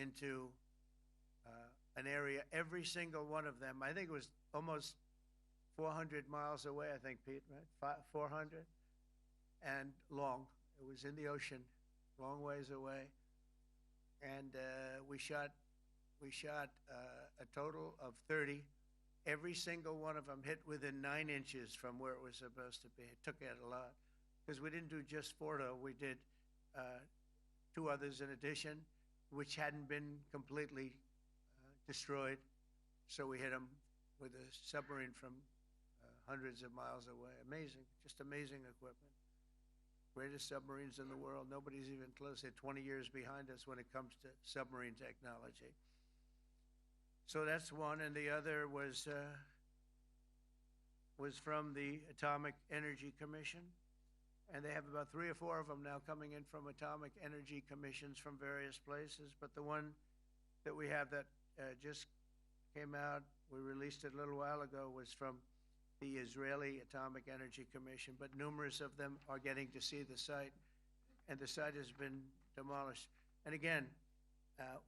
into an area, every single one of them. I think it was almost 400 miles away, I think, Pete, right? 400 and long. It was in the ocean, long ways away. And we shot a total of 30. Every single one of them hit within 9 inches from where it was supposed to be. It took it a lot because we didn't do just Fordo. We did 2 others in addition, which hadn't been completely destroyed. So we hit them with a submarine from hundreds of miles away. Amazing, just amazing equipment. Greatest submarines in the world. Nobody's even close. They're 20 years behind us when it comes to submarine technology. So that's one, and the other was from the Atomic Energy Commission, and they have about 3 or 4 of them now coming in from atomic energy commissions from various places. But the one that we have that just came out, we released it a little while ago, was from the Israeli Atomic Energy Commission, but numerous of them are getting to see the site, and the site has been demolished. And again,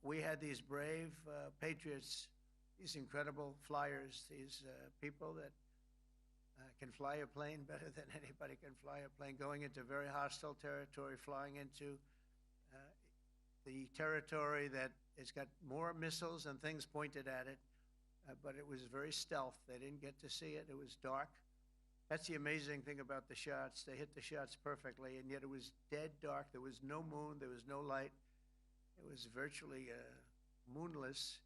we had these brave patriots, these incredible flyers, these people that can fly a plane better than anybody can fly a plane, going into very hostile territory, flying into the territory that has got more missiles and things pointed at it, but it was very stealth. They didn't get to see it. It was dark. That's the amazing thing about the shots. They hit the shots perfectly, and yet it was dead dark. There was no moon. There was no light. It was virtually moonless.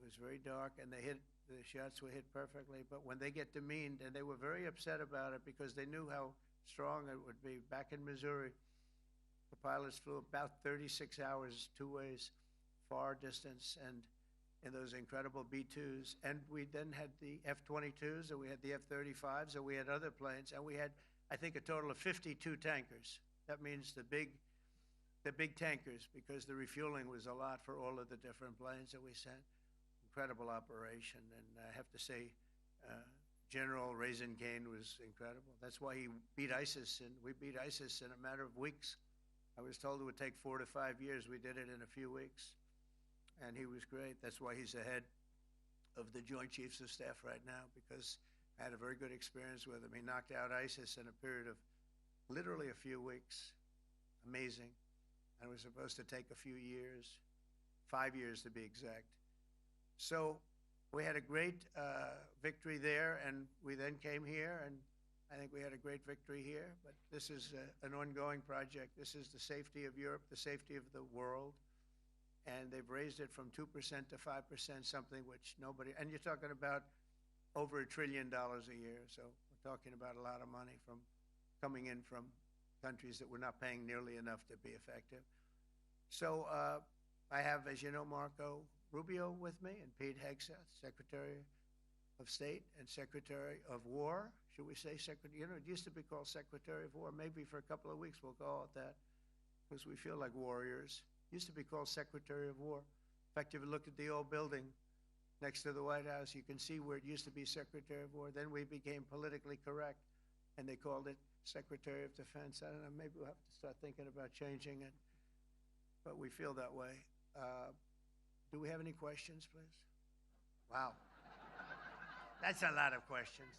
It was very dark, and the shots were hit perfectly. But when they get demeaned, and they were very upset about it because they knew how strong it would be. Back in Missouri, the pilots flew about 36 hours, 2 ways, far distance, and in those incredible B-2s. And we then had the F-22s, and we had the F-35s, and we had other planes, and we had, I think, a total of 52 tankers. That means the big tankers, because the refueling was a lot for all of the different planes that we sent. Incredible operation, and I have to say, General Raisin Kane was incredible. That's why he beat ISIS, and we beat ISIS in a matter of weeks. I was told it would take 4 to 5 years. We did it in a few weeks, and he was great. That's why he's the head of the Joint Chiefs of Staff right now, because I had a very good experience with him. He knocked out ISIS in a period of literally a few weeks. Amazing. And it was supposed to take a few years, 5 years to be exact. So we had a great victory there, and we then came here, and I think we had a great victory here. But this is an ongoing project. This is the safety of Europe, the safety of the world. And they've raised it from 2% to 5%, something which nobody, and you're talking about over $1 trillion a year. So we're talking about a lot of money from coming in from countries that were not paying nearly enough to be effective. So I have, as you know, Marco Rubio with me, and Pete Hegseth, Secretary of State and Secretary of War. Should we say Secretary? You know, it used to be called Secretary of War. Maybe for a couple of weeks we'll call it that, because we feel like warriors. It used to be called Secretary of War. In fact, if you look at the old building next to the White House, you can see where it used to be Secretary of War. Then we became politically correct, and they called it Secretary of Defense. I don't know, maybe we'll have to start thinking about changing it, but we feel that way. Do we have any questions, please? Wow. That's a lot of questions.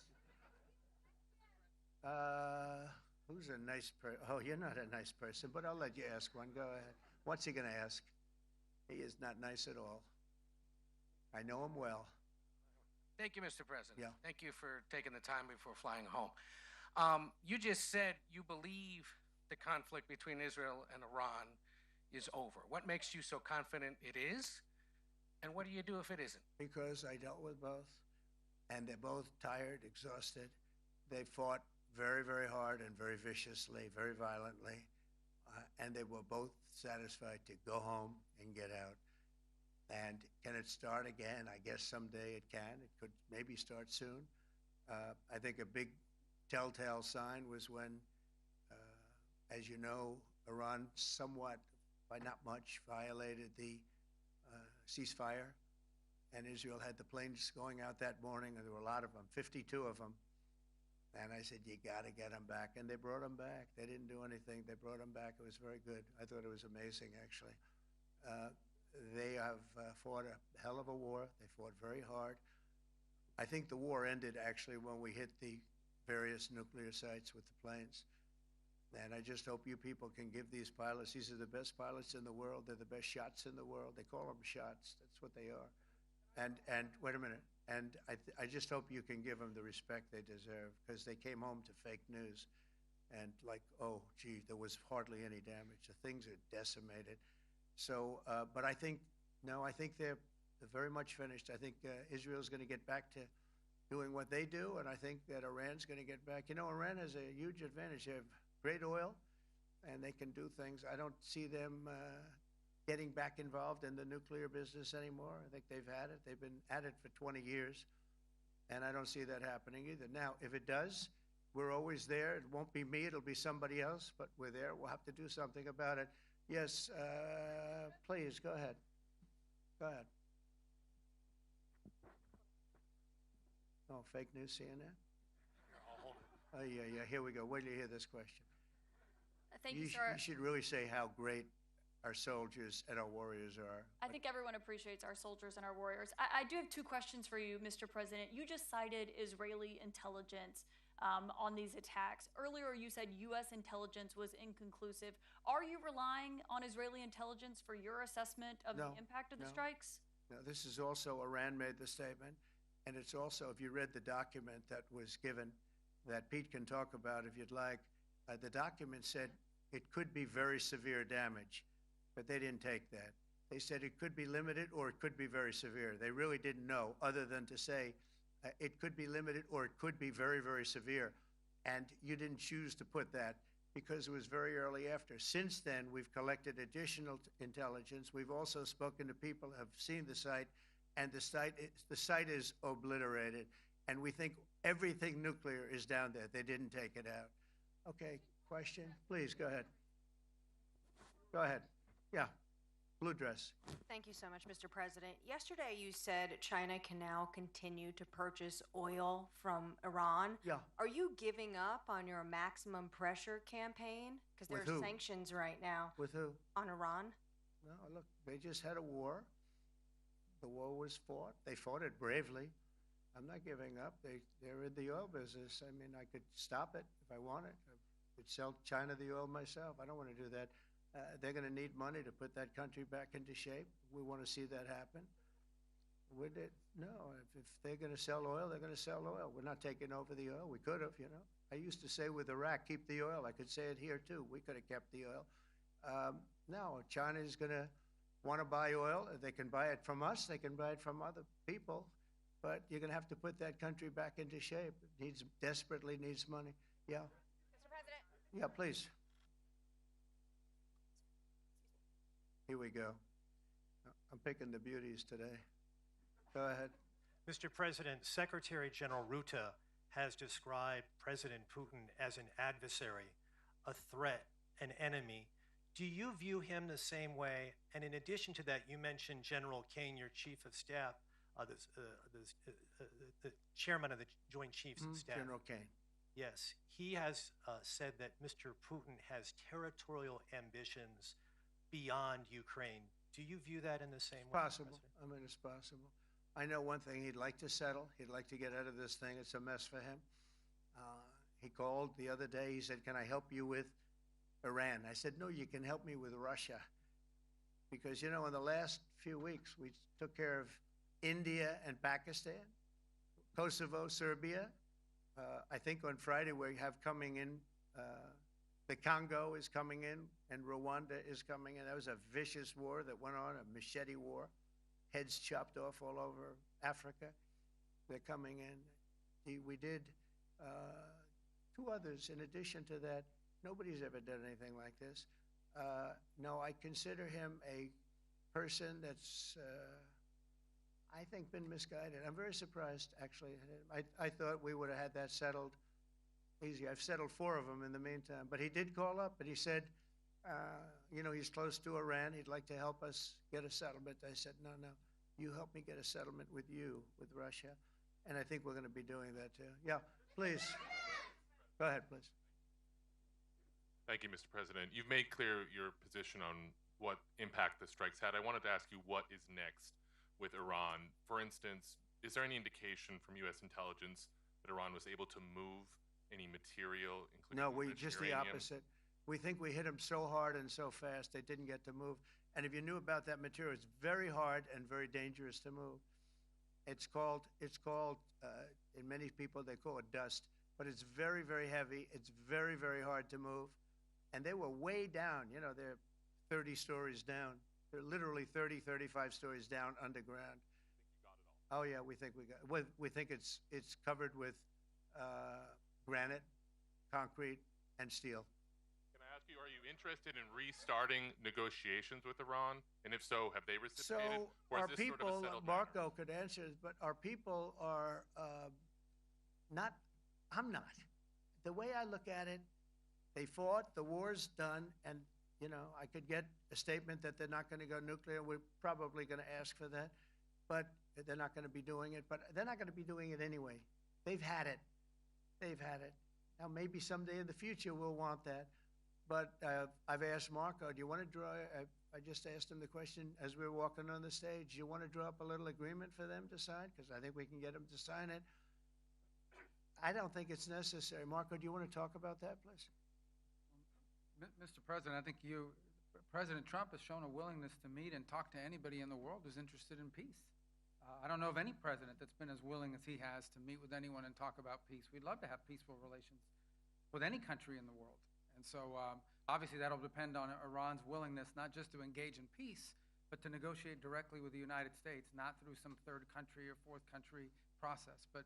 Who's a nice person? Oh, you're not a nice person, but I'll let you ask one. Go ahead. What's he going to ask? He is not nice at all. I know him well. Thank you, Mr. President. Yeah. Thank you for taking the time before flying home. You just said you believe the conflict between Israel and Iran is over. What makes you so confident it is? And what do you do if it isn't? Because I dealt with both, and they're both tired, exhausted. They fought very, very hard and very viciously, very violently, and they were both satisfied to go home and get out. And can it start again? I guess someday it can. It could maybe start soon. I think a big telltale sign was when, as you know, Iran somewhat, by not much, violated the ceasefire, and Israel had the planes going out that morning, and there were a lot of them, 52 of them. And I said, you got to get them back. And they brought them back. They didn't do anything. They brought them back. It was very good. I thought it was amazing, actually. they have fought a hell of a war. They fought very hard. I think the war ended actually when we hit the various nuclear sites with the planes. And I just hope you people can give these pilots, these are the best pilots in the world. They're the best shots in the world. They call them shots. That's what they are. And wait a minute. And I just hope you can give them the respect they deserve, because they came home to fake news. And like, oh, gee, there was hardly any damage. The things are decimated. So, but I think, no, I think they're very much finished. I think Israel's going to get back to doing what they do, and I think that Iran's going to get back. You know, Iran has a huge advantage. They have great oil, and they can do things. I don't see them getting back involved in the nuclear business anymore. I think they've had it. They've been at it for 20 years, and I don't see that happening either. Now, if it does, we're always there. It won't be me. It'll be somebody else, but we're there. We'll have to do something about it. Yes, please, go ahead. Go ahead. Oh, fake news, CNN? Oh, yeah, here we go. Wait till you hear this question. Thank you, sir. You should really say how great our soldiers and our warriors are. I think everyone appreciates our soldiers and our warriors. I do have two questions for you, Mr. President. You just cited Israeli intelligence on these attacks. Earlier, you said U.S. intelligence was inconclusive. Are you relying on Israeli intelligence for your assessment of the impact of the strikes? No, this is also, Iran made the statement, and it's also, if you read the document that was given, that Pete can talk about if you'd like, the document said it could be very severe damage, but they didn't take that. They said it could be limited or it could be very severe. They really didn't know, other than to say it could be limited or it could be very, very severe. And you didn't choose to put that because it was very early after. Since then, we've collected additional intelligence. We've also spoken to people who have seen the site, and the site is obliterated. And we think everything nuclear is down there. They didn't take it out. Okay, question? Please, go ahead. Go ahead. Yeah, blue dress. Thank you so much, Mr. President. Yesterday you said China can now continue to purchase oil from Iran. Yeah. Are you giving up on your maximum pressure campaign? Because there are sanctions right now. With who? On Iran. No, look, they just had a war. The war was fought. They fought it bravely. I'm not giving up. They're in the oil business. I mean, I could stop it if I wanted. I could sell China the oil myself. I don't want to do that. They're going to need money to put that country back into shape. We want to see that happen. Would it? No. If they're going to sell oil, they're going to sell oil. We're not taking over the oil. We could have, you know. I used to say with Iraq, keep the oil. I could say it here, too. We could have kept the oil. No, China is going to want to buy oil. They can buy it from us. They can buy it from other people. But you're going to have to put that country back into shape. It desperately needs money. Yeah. Mr. President. Yeah, please. Here we go. I'm picking the beauties today. Go ahead. Mr. President, Secretary General Rutte has described President Putin as an adversary, a threat, an enemy. Do you view him the same way? And in addition to that, you mentioned General Kane, your Chief of Staff, the chairman of the Joint Chiefs of Staff. General Kane. Yes, he has said that Mr. Putin has territorial ambitions beyond Ukraine. Do you view that in the same way? Possible. I mean, it's possible. I know one thing. He'd like to settle. He'd like to get out of this thing. It's a mess for him. He called the other day. He said, can I help you with Iran? I said, no, you can help me with Russia. Because, you know, in the last few weeks, we took care of India and Pakistan, Kosovo, Serbia. I think on Friday we have coming in, the Congo is coming in, and Rwanda is coming in. That was a vicious war that went on, a machete war, heads chopped off all over Africa. They're coming in. We did two others in addition to that. Nobody's ever done anything like this. No, I consider him a person that's, I think, been misguided. I'm very surprised, actually. I thought we would have had that settled easy. I've settled 4 of them in the meantime. But he did call up, and he said, you know, he's close to Iran. He'd like to help us get a settlement. I said, no, you help me get a settlement with you, with Russia. And I think we're going to be doing that, too. Yeah, please. Go ahead, please. Thank you, Mr. President. You've made clear your position on what impact the strikes had, I wanted to ask you what is next with Iran. For instance, is there any indication from U.S. intelligence that Iran was able to move any material, including No, we enriched just the uranium? opposite. We think we hit them so hard and so fast they didn't get to move. And if you knew about that material, it's very hard and very dangerous to move. It's called in many people they call it dust, but it's very, very heavy. It's very, very hard to move. And they were way down, you know, they're 30 stories down. They're literally 30, 35 stories down underground. Oh yeah, we think we think it's covered with granite, concrete, and steel. Can I ask you, are you interested in restarting negotiations with Iran? And if so, have they reciprocated? So or is our this people, sort of a settled matter? Marco could answer this, but our people are not, I'm not. The way I look at it, they fought, the war's done, and, you know, I could get a statement that they're not going to go nuclear. We're probably going to ask for that, but they're not going to be doing it. But they're not going to be doing it anyway. They've had it. They've had it. Now, maybe someday in the future we'll want that. But I've asked Marco, do you want to draw, I just asked him the question as we were walking on the stage, do you want to draw up a little agreement for them to sign? Because I think we can get them to sign it. I don't think it's necessary. Marco, do you want to talk about that, please? Mr. President, I think President Trump has shown a willingness to meet and talk to anybody in the world who's interested in peace. I don't know of any president that's been as willing as he has to meet with anyone and talk about peace. We'd love to have peaceful relations with any country in the world. And so obviously that'll depend on Iran's willingness not just to engage in peace, but to negotiate directly with the United States, not through some third country or fourth country process. But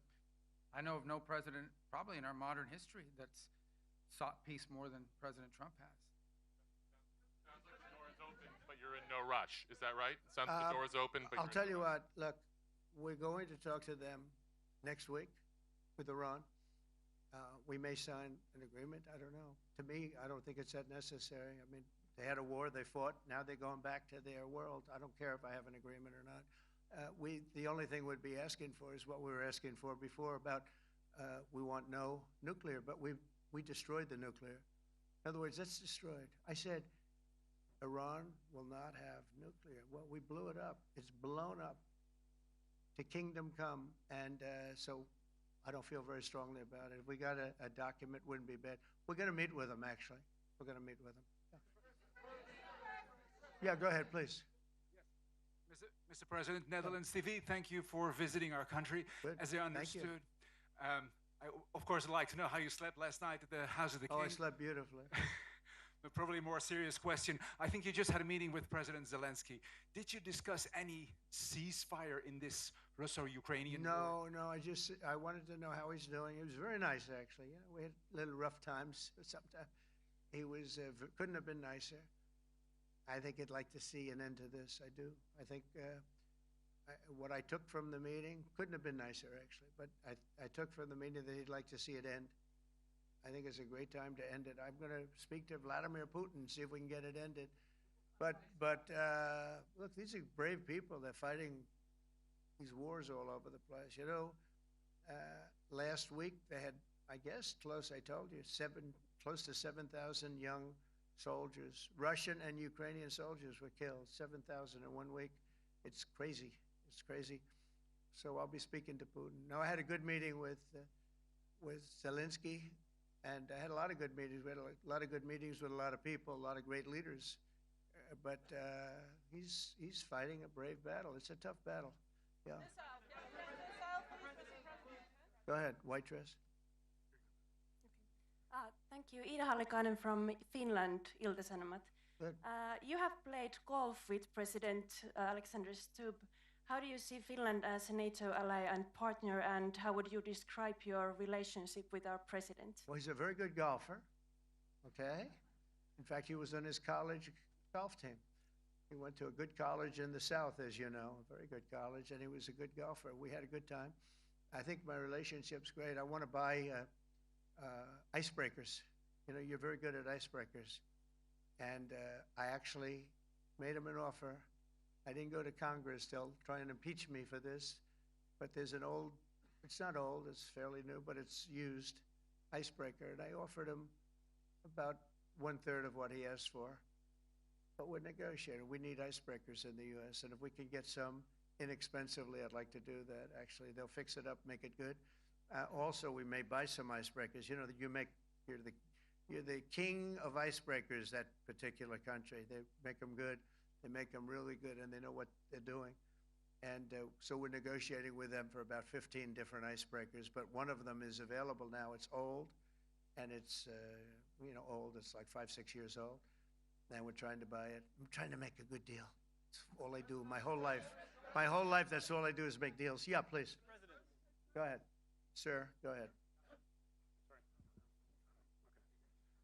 I know of no president, probably in our modern history, that's sought peace more than President Trump has. Sounds like the door is open, but you're in no rush. Is that right? Sounds like the door is open, but I'll tell you what, look, we're going to talk to them next week with Iran. We may sign an agreement. I don't know. To me, I don't think it's that necessary. I mean, they had a war, they fought. Now they're going back to their world. I don't care if I have an agreement or not. The only thing we'd be asking for is what we were asking for before about we want no nuclear, but we destroyed the nuclear. In other words, that's destroyed. I said, Iran will not have nuclear. Well, we blew it up. It's blown up to kingdom come, and so I don't feel very strongly about it. If we got a document, wouldn't be bad. We're going to meet with them, actually. We're going to meet with them. Yeah, go ahead, please. Mr. President, Netherlands TV, thank you for visiting our country. Good. As I Thank you. understood, I, of course, would like to know how you slept last night at the House of the King. Oh, I slept beautifully. But probably a more serious question. I think you just had a meeting with President Zelensky. Did you discuss any ceasefire in this Russo-Ukrainian war? No, I wanted to know how he's doing. He was very nice, actually. You know, we had little rough times sometimes. He was couldn't have been nicer. I think he'd like to see an end to this. I do. I think what I took from the meeting couldn't have been nicer, actually. But I took from the meeting that he'd like to see it end. I think it's a great time to end it. I'm going to speak to Vladimir Putin, see if we can get it ended. But look, these are brave people. They're fighting these wars all over the place. You know, last week they had, I guess, I told you, close to 7,000 young soldiers, Russian and Ukrainian soldiers were killed, 7,000 in 1 week. It's crazy. It's crazy. So I'll be speaking to Putin. No, I had a good meeting with Zelensky. And I had a lot of good meetings. We had a lot of good meetings with a lot of people, a lot of great leaders. But he's fighting a brave battle. It's a tough battle. Yeah. Go ahead, white dress. Thank you. Ida Hallikainen from Finland, Ilta-Sanomat. Good. You have played golf with President Alexander Stubb. How do you see Finland as a NATO ally and partner, and how would you describe your relationship with our president? Well, he's a very good golfer, okay? In fact, he was on his college golf team. He went to a good college in the South, as you know, a very good college, and he was a good golfer. We had a good time. I think my relationship's great. I want to buy icebreakers. You know, you're very good at icebreakers. And I actually made him an offer. I didn't go to Congress. They'll try and impeach me for this. But there's an old, it's not old, it's fairly new, but it's used icebreaker. And I offered him about 1/3 of what he asked for. but we're negotiating. We need icebreakers in the U.S., and if we can get some inexpensively, I'd like to do that. Actually, they'll fix it up, make it good. Also, we may buy some icebreakers. You know that you're the king of icebreakers. That particular country, they make them good. They make them really good, and they know what they're doing. And so we're negotiating with them for about 15 different icebreakers. But one of them is available now. It's old, and it's old. It's like 5-6 years old. And we're trying to buy it. I'm trying to make a good deal. It's all I do my whole life. My whole life, that's all I do is make deals. Yeah, please. Go ahead. Sir, go ahead.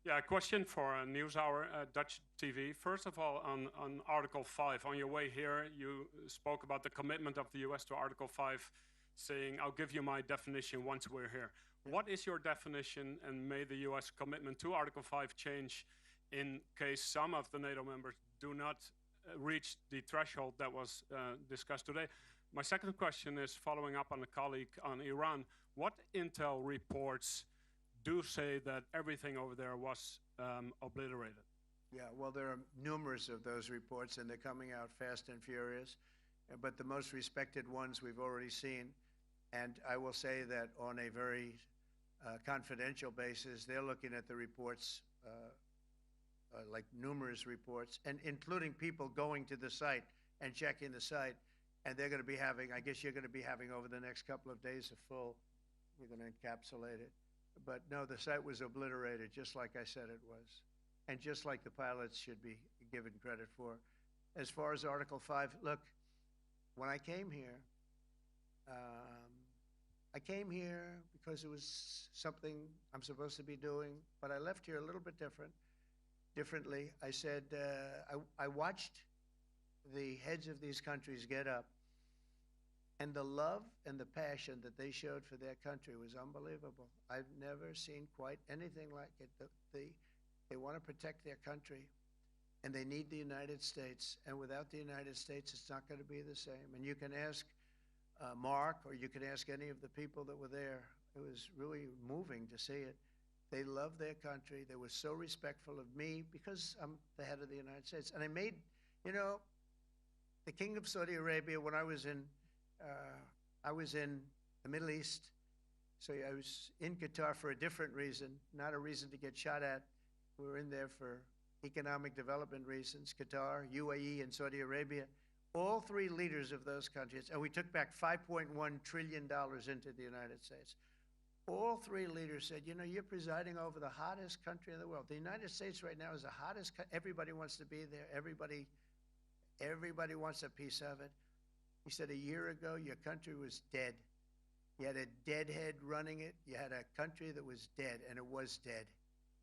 Yeah, a question for NewsHour, Dutch TV. First of all, on Article 5, on your way here, you spoke about the commitment of the U.S. to Article 5, saying, I'll give you my definition once we're here. What is your definition, and may the U.S. commitment to Article 5 change in case some of the NATO members do not reach the threshold that was discussed today? My second question is following up on a colleague on Iran. What intel reports do say that everything over there was obliterated? Yeah, well, there are numerous of those reports, and they're coming out fast and furious. But the most respected ones we've already seen. And I will say that on a very confidential basis, they're looking at the reports, like numerous reports, and including people going to the site and checking the site. And they're going to be having, I guess you're going to be having over the next couple of days you're going to encapsulate it. But no, the site was obliterated, just like I said it was. And just like the pilots should be given credit for. As far as Article 5, look, when I came here because it was something I'm supposed to be doing, but I left here a little bit differently. I said, I watched the heads of these countries get up, and the love and the passion that they showed for their country was unbelievable. I've never seen quite anything like it. They want to protect their country, and they need the United States. And without the United States, it's not going to be the same. And you can ask Mark, or you can ask any of the people that were there. It was really moving to see it. They love their country. They were so respectful of me because I'm the head of the United States. And I made, the King of Saudi Arabia, when I was in the Middle East, so I was in Qatar for a different reason, not a reason to get shot at. We were in there for economic development reasons, Qatar, UAE, and Saudi Arabia. All three leaders of those countries, and we took back $5.1 trillion into the United States. All three leaders said, you're presiding over the hottest country in the world. The United States right now is the hottest country. Everybody wants to be there. Everybody wants a piece of it. He said, a year ago, your country was dead. You had a deadhead running it. You had a country that was dead, and it was dead.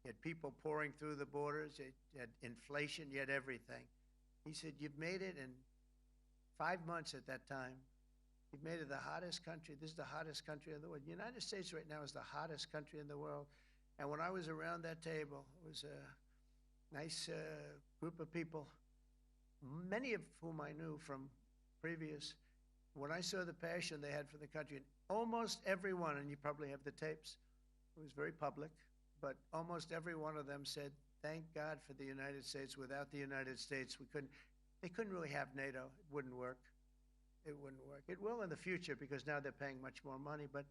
You had people pouring through the borders. You had inflation. You had everything. He said, you've made it in 5 months at that time. You've made it the hottest country. This is the hottest country in the world. The United States right now is the hottest country in the world. And when I was around that table, it was a nice group of people, many of whom I knew from previous. When I saw the passion they had for the country, and almost everyone, and you probably have the tapes, it was very public, but almost every one of them said, thank God for the United States. Without the United States, they couldn't really have NATO. It wouldn't work. It wouldn't work. It will in the future because now they're paying much more money, but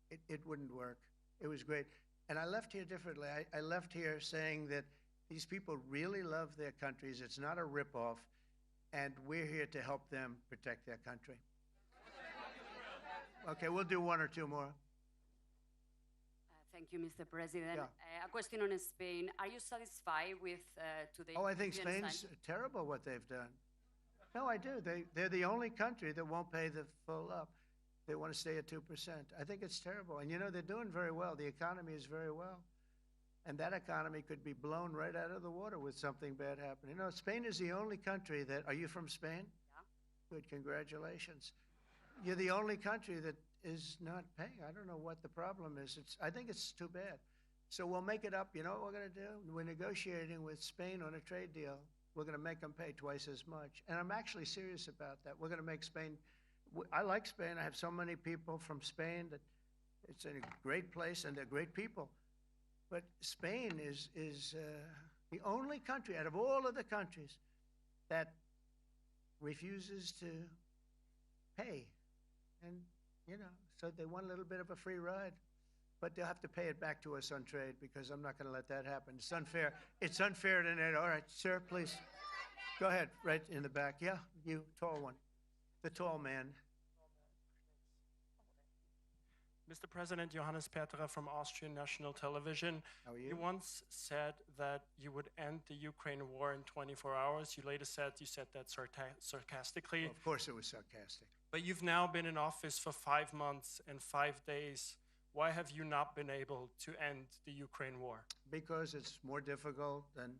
it wouldn't work. It was great. And I left here differently. I left here saying that these people really love their countries. It's not a ripoff, and we're here to help them protect their country. Okay, we'll do one or two more. Thank you, Mr. President. Yeah. A question on Spain. Are you satisfied with today's? Oh, I think Spain's terrible what they've done. No, I do. They're the only country that won't pay the full up. They want to stay at 2%. I think it's terrible. And they're doing very well. The economy is very well. And that economy could be blown right out of the water with something bad happening. Spain is the only country that, are you from Spain? Yeah. Good, congratulations. You're the only country that is not paying. I don't know what the problem is. I think it's too bad. So we'll make it up. You know what we're going to do? We're negotiating with Spain on a trade deal. We're going to make them pay twice as much. And I'm actually serious about that. We're going to make Spain, I like Spain. I have so many people from Spain that it's a great place and they're great people. But Spain is The only country out of all of the countries that refuses to pay. And, so they want a little bit of a free ride. But they'll have to pay it back to us on trade because I'm not going to let that happen. It's unfair. It's unfair to NATO. All right, sir, please. Go ahead, right in the back. Yeah, you, tall one. The tall man. Mr. President, Johannes Petra from Austrian National Television. How are you? You once said that you would end the Ukraine war in 24 hours. You later said that sarcastically. Well, of course it was sarcastic. But you've now been in office for 5 months and 5 days. Why have you not been able to end the Ukraine war? Because it's more difficult than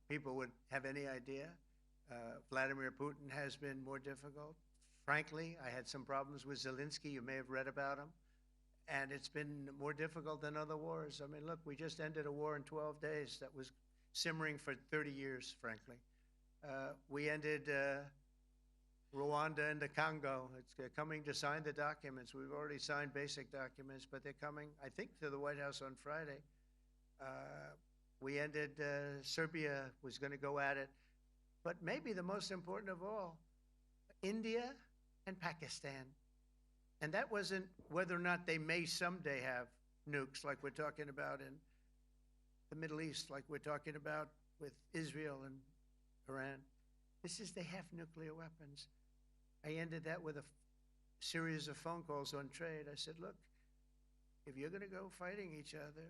people would have any idea. Vladimir Putin has been more difficult. Frankly, I had some problems with Zelensky. You may have read about him. And it's been more difficult than other wars. I mean, look, we just ended a war in 12 days that was simmering for 30 years, frankly. We ended Rwanda and the Congo. It's coming to sign the documents. We've already signed basic documents, but they're coming, I think, to the White House on Friday. We ended, Serbia was going to go at it. But maybe the most important of all, India and Pakistan. And that wasn't whether or not they may someday have nukes like we're talking about in the Middle East, like we're talking about with Israel and Iran. This is they have nuclear weapons. I ended that with a series of phone calls on trade. I said, look, if you're going to go fighting each other,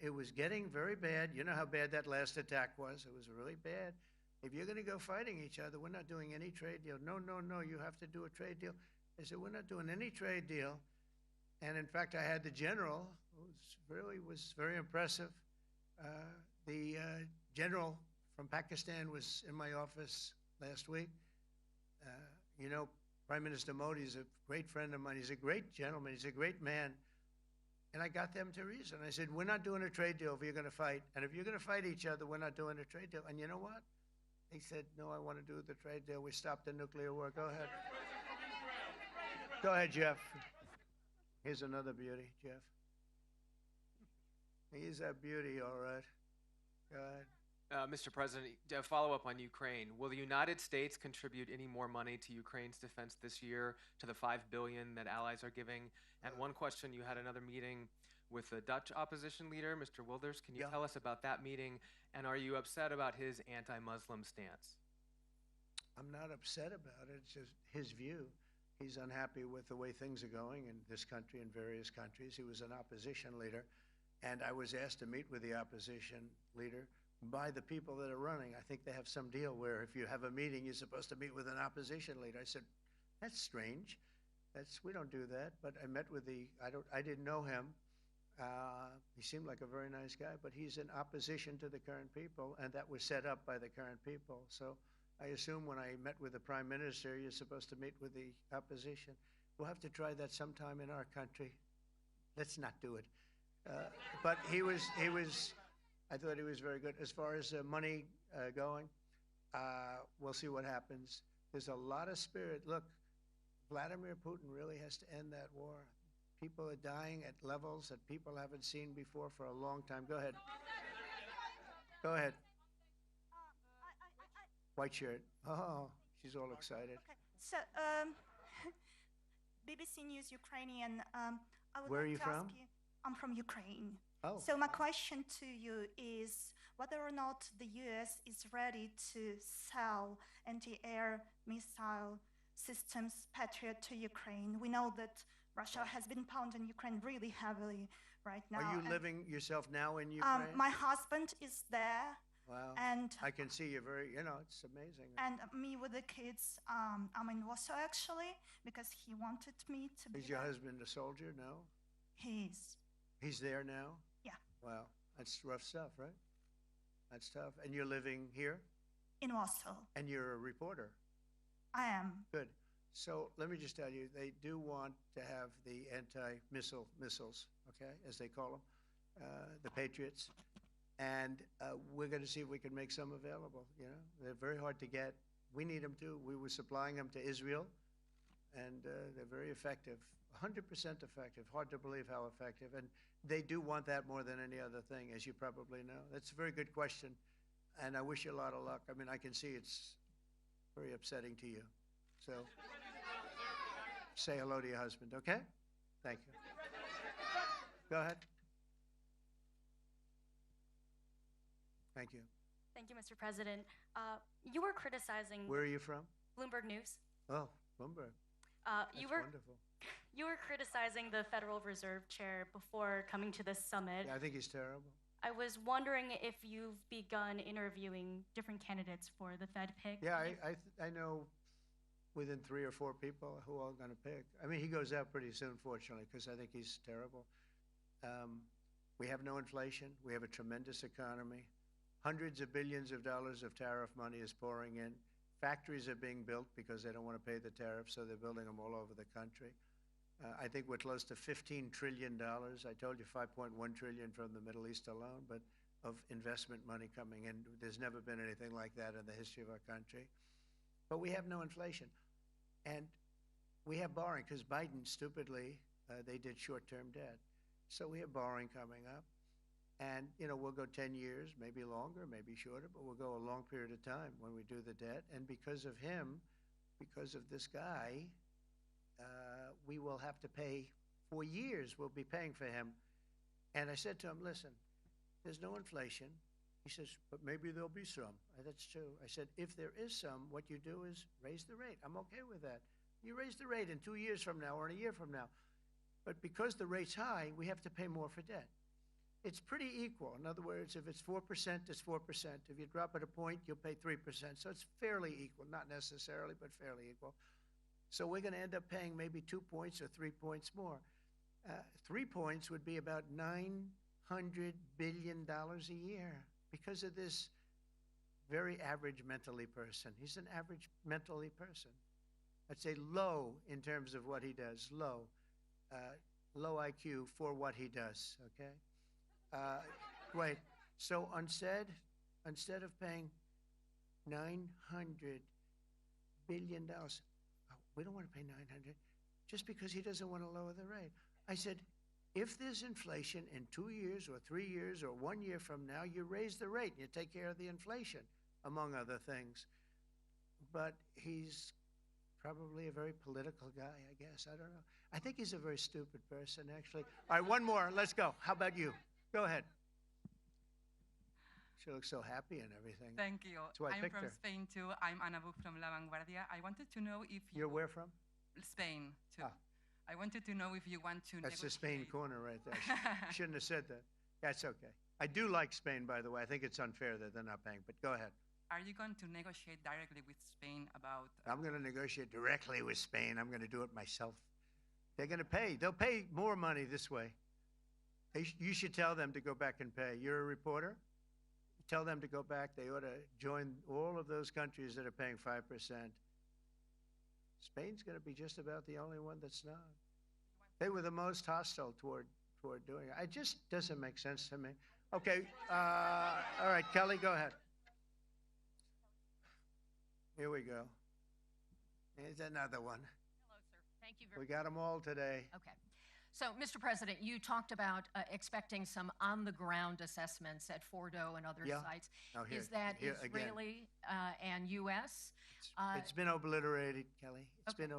it was getting very bad. You know how bad that last attack was. It was really bad. If you're going to go fighting each other, we're not doing any trade deal. No, you have to do a trade deal. I said, we're not doing any trade deal. And in fact, I had the general, who was very impressive. The general from Pakistan was in my office last week. Prime Minister Modi is a great friend of mine. He's a great gentleman. He's a great man. And I got them to reason. I said, we're not doing a trade deal if you're going to fight. And if you're going to fight each other, we're not doing a trade deal. And you know what? They said, no, I want to do the trade deal. We stopped the nuclear war. Go ahead. Go ahead, Jeff. Here's another beauty, Jeff. He's a beauty, all right. Go ahead. Mr. President, a follow-up on Ukraine. Will the United States contribute any more money to Ukraine's defense this year to the $5 billion that allies are giving? And one question, you had another meeting with the Dutch opposition leader, Mr. Wilders. Can you tell us about that meeting? And are you upset about his anti-Muslim stance? I'm not upset about it. It's just his view. He's unhappy with the way things are going in this country and various countries. He was an opposition leader, and I was asked to meet with the opposition leader by the people that are running. I think they have some deal where if you have a meeting, you're supposed to meet with an opposition leader. I said, that's strange. We don't do that. But I met with I didn't know him. He seemed like a very nice guy, but he's in opposition to the current people, and that was set up by the current people. So I assume when I met with the Prime Minister, you're supposed to meet with the opposition. We'll have to try that sometime in our country. Let's not do it. But I thought he was very good. As far as money going, we'll see what happens. There's a lot of spirit. Look, Vladimir Putin really has to end that war. People are dying at levels that people haven't seen before for a long time. Go ahead. Go ahead. White shirt. Oh, she's all excited. Okay. So, BBC News Ukrainian. I would Where like are you to from? ask you, I'm from Ukraine. Oh. So my question to you is whether or not the U.S. is ready to sell anti-air missile systems Patriot to Ukraine. We know that Russia has been pounding Ukraine really heavily right now. Are you living yourself now in Ukraine? My husband is there. Wow. And I can see you it's amazing. And me with the kids, I'm in Warsaw actually because he wanted me to be Is your there. husband a soldier? No? He's there now? Yeah. Wow. That's rough stuff, right? That's tough. And you're living here? In Warsaw. And you're a reporter? I am. Good. So let me just tell you, they do want to have the missiles, okay, as they call them, the Patriots. And we're going to see if we can make some available. They're very hard to get. We need them too. We were supplying them to Israel, and they're very effective, 100% effective. Hard to believe how effective. And they do want that more than any other thing, as you probably know. That's a very good question, and I wish you a lot of luck. I mean, I can see it's very upsetting to you. So say hello to your husband, okay? Thank you. Go ahead. Thank you. Thank you, Mr. President. You were criticizing Where are you from? Bloomberg News. Oh, Bloomberg. That's wonderful. You were criticizing the Federal Reserve Chair before coming to this summit. Yeah, I think he's terrible. I was wondering if you've begun interviewing different candidates for the Fed pick. Yeah, I know within 3 or 4 people who I'm going to pick. I mean, he goes out pretty soon, fortunately, because I think he's terrible. We have no inflation. We have a tremendous economy. Hundreds of billions of dollars of tariff money is pouring in. Factories are being built because they don't want to pay the tariffs, so they're building them all over the country. I think we're close to $15 trillion. I told you $5.1 trillion from the Middle East alone, but of investment money coming in. There's never been anything like that in the history of our country. But we have no inflation. And we have borrowing because Biden, stupidly, they did short-term debt. So we have borrowing coming up. And, you know, we'll go 10 years, maybe longer, maybe shorter, but we'll go a long period of time when we do the debt. And because of him, because of this guy, we will have to pay for years. We'll be paying for him. And I said to him, listen, there's no inflation. He says, but maybe there'll be some. That's true. I said, if there is some, what you do is raise the rate. I'm okay with that. You raise the rate in 2 years from now or in a year from now. But because the rate's high, we have to pay more for debt. It's pretty equal. In other words, if it's 4%, it's 4%. If you drop it a point, you'll pay 3%. So it's fairly equal, not necessarily, but fairly equal. So we're going to end up paying maybe 2 points or 3 points more. 3 points would be about $900 billion a year because of this very average mentally person. He's an average mentally person. I'd say low in terms of what he does, low. Low IQ for what he does, okay? Wait, so instead of paying $900 billion, we don't want to pay 900 just because he doesn't want to lower the rate. I said, if there's inflation in 2 years or 3 years or 1 year from now, you raise the rate and you take care of the inflation, among other things. But he's probably a very political guy, I guess. I don't know. I think he's a very stupid person, actually. All right, one more. Let's go. How about you? Go ahead. She looks so happy and everything. Thank you. That's why I I'm picked from her. Spain too. I'm Ana Buch from La Vanguardia. I wanted to know if You're where from? Spain too. Ah. I wanted to know if you want to That's the Spain negotiate. corner right there. Shouldn't have said that. That's okay. I do like Spain, by the way. I think it's unfair that they're not paying, but go ahead. Are you going to negotiate directly with Spain about? I'm going to negotiate directly with Spain. I'm going to do it myself. They're going to pay. They'll pay more money this way. You should tell them to go back and pay. You're a reporter? Tell them to go back. They ought to join all of those countries that are paying 5%. Spain's going to be just about the only one that's not. They were the most hostile toward doing it. It just doesn't make sense to me. Okay. All right, Kelly, go ahead. Here we go. Here's another one. Hello, sir. Thank you very We got them all today. Okay. So, Mr. President, you talked about expecting some on-the-ground assessments at Fordo and other Yeah. sites. Now here- Is that here again. Israeli and U.S.? It's been obliterated, Kelly. It's been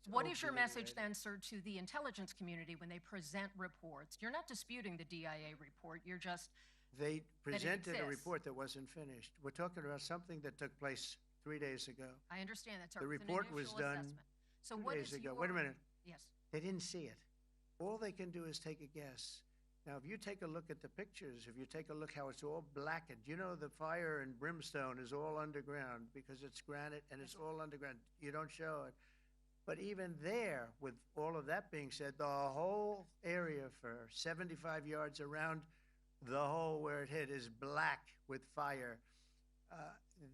What is your message obliterated. then, sir, to the intelligence community when they present reports? You're not disputing the DIA report. You're just They presented a exists. report that wasn't finished. We're talking about something that took place 3 days ago. I understand that, sir. The It's an report was initial done assessment. So 2 what days is ago. your, Wait a minute. Yes. They didn't see it. All they can do is take a guess. Now, if you take a look at the pictures, if you take a look how it's all blackened, you know the fire and brimstone is all underground because it's granite and it's all underground. You don't show it. But even there, with all of that being said, the whole area for 75 yards around the hole where it hit is black with fire.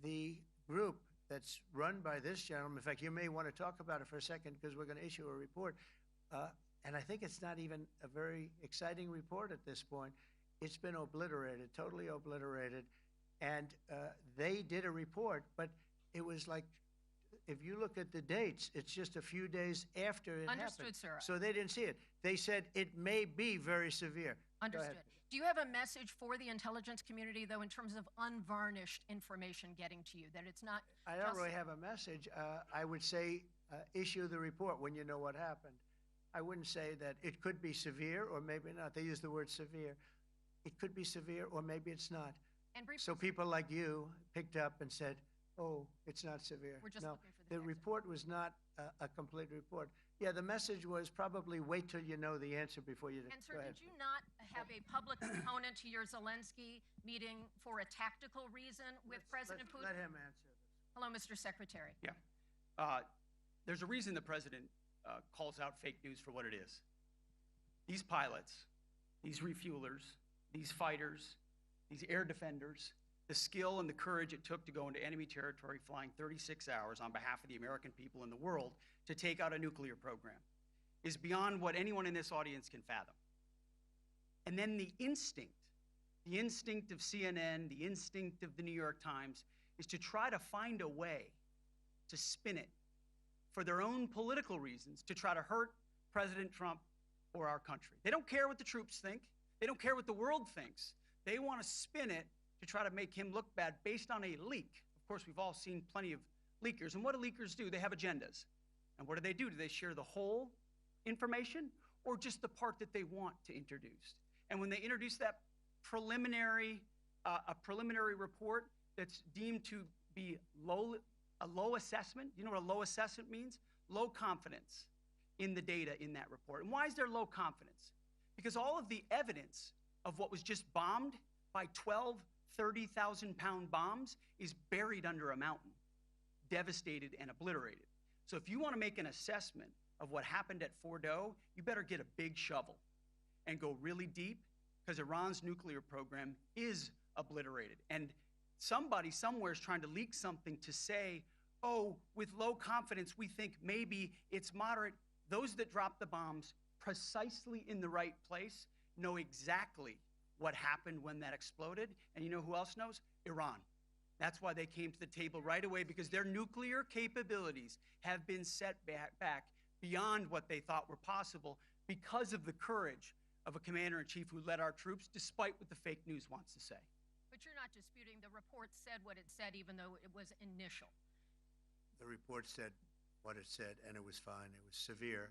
The group that's run by this gentleman, in fact, you may want to talk about it for a second because we're going to issue a report. And I think it's not even a very exciting report at this point. It's been obliterated, totally obliterated. And they did a report, but it was like if you look at the dates, it's just a few days after it happened. Understood, sir. So they didn't see it. They said it may be very severe. Go ahead. Understood. Do you have a message for the intelligence community, though, in terms of unvarnished information getting to you, that it's not I don't just- really have a message. I would say issue the report when you know what happened. I wouldn't say that it could be severe or maybe not. They use the word severe. It could be severe or maybe it's not. And briefly, So people like you picked up and said, oh, it's not severe. We're just No, looking for the the facts. report was not a complete report. Yeah, the message was probably wait till you know the answer before you. And sir, go ahead. did you not have a public component to your Zelensky meeting for a tactical reason with President Putin? Let him answer this. Hello, Mr. Secretary. Yeah. There's a reason the president calls out fake news for what it is. These pilots, these refuelers, these fighters, these air defenders, the skill and the courage it took to go into enemy territory flying 36 hours on behalf of the American people and the world to take out a nuclear program is beyond what anyone in this audience can fathom. And then the instinct of CNN, the instinct of the New York Times, is to try to find a way to spin it for their own political reasons, to try to hurt President Trump or our country. They don't care what the troops think. They don't care what the world thinks. They want to spin it to try to make him look bad based on a leak. Of course, we've all seen plenty of leakers. And what do leakers do? They have agendas. And what do? Do they share the whole information or just the part that they want to introduce? And when they introduce that preliminary report that's deemed to be a low assessment, you know what a low assessment means? Low confidence in the data in that report. And why is there low confidence? Because all of the evidence of what was just bombed by 12 30,000-pound bombs is buried under a mountain, devastated and obliterated. So if you want to make an assessment of what happened at Fordo, you better get a big shovel and go really deep, because Iran's nuclear program is obliterated. And somebody somewhere is trying to leak something to say, oh, with low confidence, we think maybe it's moderate. Those that drop the bombs precisely in the right place know exactly what happened when that exploded. And you know who else knows? Iran. That's why they came to the table right away, because their nuclear capabilities have been set back beyond what they thought were possible because of the courage of a commander-in-chief who led our troops, despite what the fake news wants to say. But you're not disputing the report said what it said, even though it was initial. The report said what it said, and it was fine. It was severe,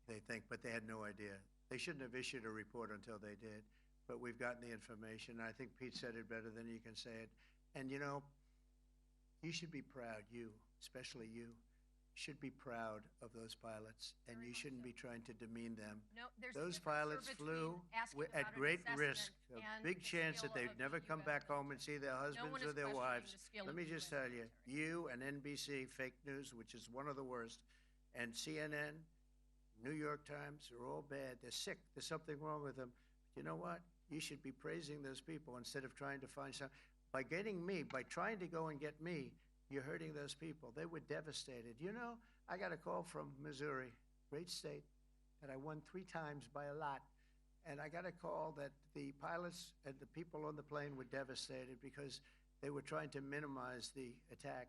they think, but they had no idea. They shouldn't have issued a report until they did, but we've gotten the information. I think Pete said it better than you can say it. And you know, you should be proud, you, especially you, should be proud of those pilots, and you shouldn't be trying to demean them. No, there's a Those difference, pilots sir, flew between asking at about an great assessment risk, a and big the chance skill that they'd of never the come US back home and see their No husbands one or is their questioning wives. the skill Let of me the just US tell you, military. you and NBC, fake news, which is one of the worst, and CNN, New York Times, are all bad. They're sick. There's something wrong with them. You know what? You should be praising those people instead of trying to find some. By getting me, by trying to go and get me, you're hurting those people. They were devastated. You know, I got a call from Missouri, great state, that I won 3 times by a lot. And I got a call that the pilots and the people on the plane were devastated because they were trying to minimize the attack.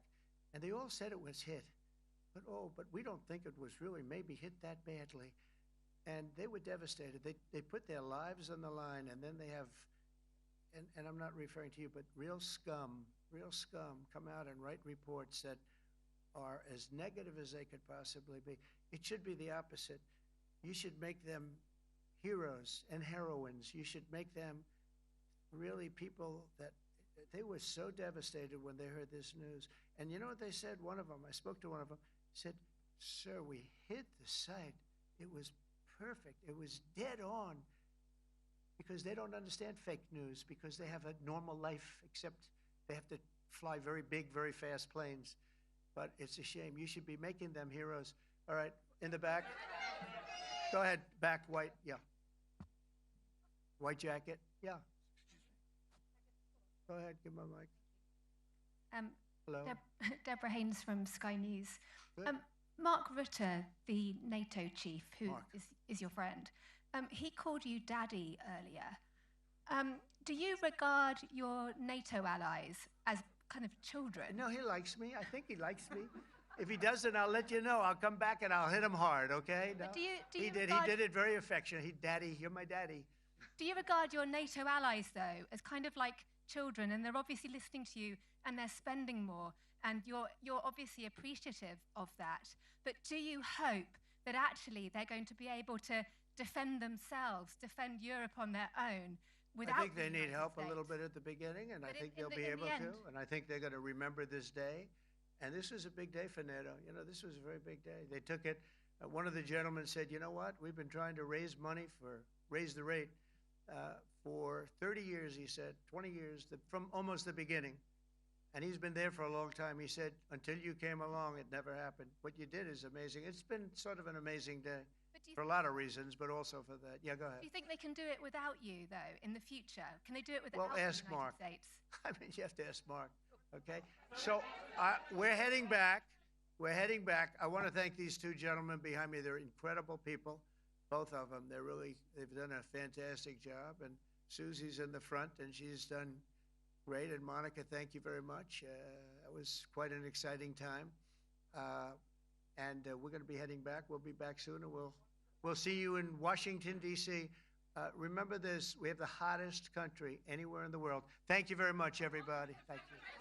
And they all said it was hit. But we don't think it was really maybe hit that badly. And they were devastated. They put their lives on the line, and then they have, and I'm not referring to you, but real scum come out and write reports that are as negative as they could possibly be. It should be the opposite. You should make them heroes and heroines. You should make them really people that they were so devastated when they heard this news. And you know what they said? One of them, I spoke to one of them, said, sir, we hit the site. It was perfect. It was dead on. Because they don't understand fake news, because they have a normal life, except they have to fly very big, very fast planes. But it's a shame. You should be making them heroes. All right, in the back. Go ahead, back, white, yeah. White jacket, yeah. Go ahead, give him a mic. Hello. Deborah Haynes from Sky News. Good. Mark Rutte, the NATO chief, who Mark. is your friend, he called you daddy earlier. Do you regard your NATO allies as kind of children? No, he likes me. I think he likes me. If he doesn't, I'll let you know. I'll come back and I'll hit him hard, okay? No? But do you He regard- did it very affectionate. Daddy, you're my daddy. Do you regard your NATO allies, though, as kind of like children, and they're obviously listening to you and they're spending more, and you're obviously appreciative of that, but do you hope that actually they're going to be able to defend themselves, defend Europe on their own, without I think the they need United help a States? little bit at the beginning, and I But think in they'll the- be in able the to. end- And I think they're going to remember this day. And this was a big day for NATO. You know, this was a very big day. They took it. One of the gentlemen said, you know what? We've been trying to raise money raise the rate for 30 years, he said, 20 years, from almost the beginning. And he's been there for a long time. He said, until you came along, it never happened. What you did is amazing. It's been sort of an amazing day for a lot of reasons, but also for that. Yeah, go ahead. Do you think they can do it without you, though, in the future? Can they do it without Well, the ask United Mark. States? I mean, you have to ask Mark, okay? So we're heading back. We're heading back. I want to thank these two gentlemen behind me. They're incredible people, both of them. They've done a fantastic job. And Susie's in the front, and she's done great. And Monica, thank you very much. It was quite an exciting time. And we're going to be heading back. We'll be back soon, and we'll see you in Washington, D.C. Remember this, we have the hottest country anywhere in the world. Thank you very much, everybody. Thank you.